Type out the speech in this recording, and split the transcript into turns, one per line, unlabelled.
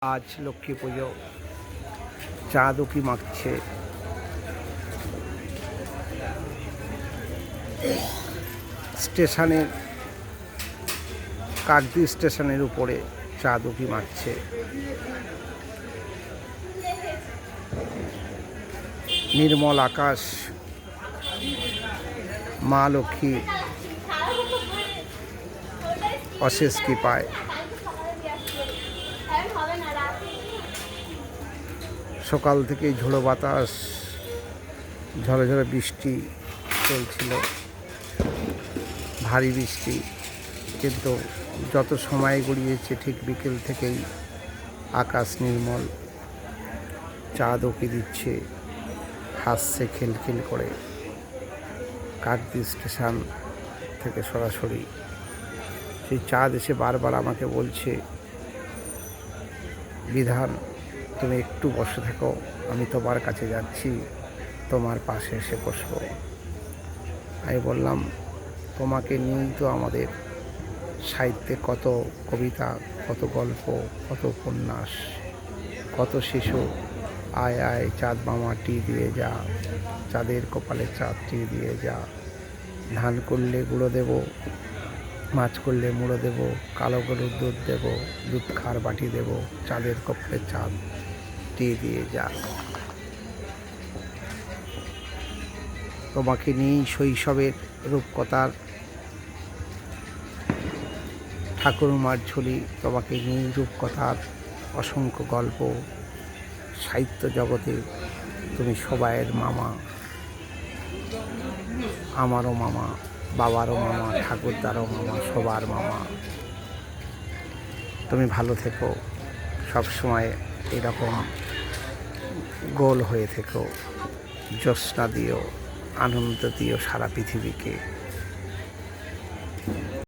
আজ লক্ষ্মী পুজো, চাঁদ উঁকি মাখছে। স্টেশনের কাকদ্বীপ স্টেশনের উপরে চাঁদ উঁকি মাখছে। নির্মল আকাশ, মা লক্ষ্মী অশেষ কৃপায় সকাল থেকেই ঝোড়ো বাতাস, ঝড়ে ঝড়ে বৃষ্টি চলছিল, ভারী বৃষ্টি। কিন্তু যত সময় গড়িয়েছে ঠিক বিকেল থেকেই আকাশ নির্মল, চাঁদ উঁকি দিচ্ছে, হাসছে খিলখিল করে। কাকদ্বীপ স্টেশন থেকে সরাসরি সেই চাঁদ এসে বারবার আমাকে বলছে, বিধান তুমি একটু বসে থাকো, আমি তোমার কাছে যাচ্ছি, তোমার পাশে এসে বসবো। আমি বললাম, তোমাকে নিয়েই তো আমাদের সাহিত্যে কত কবিতা, কত গল্প, কত উপন্যাস, কত শিশু। আয় আয় চাঁদ মামা টি দিয়ে যা, চাঁদের কপালে চাঁদ টি দিয়ে যা। ধান করলে গুঁড়ো দেব, মাছ করলে মুড়ো দেব, কালো গরুর দুধ দেব, দুধ খার বাটি দেব, চাঁদের কপালে চাঁদ টি দিয়ে যা। তোমাকে নিয়েই শৈশবের রূপকথার ঠাকুরমার ঝুলি, তোমাকে নিয়েই রূপকথার অসংখ্য গল্প। সাহিত্য জগতে তুমি সবাইয়ের মামা, আমারও মামা, বাবারও মামা, ঠাকুরদারও মামা, সবার মামা। তুমি ভালো থেকো, সবসময় এরকম গোল হয়ে থেকো, জ্যোৎস্না দিও, আনন্দ দিও সারা পৃথিবীকে।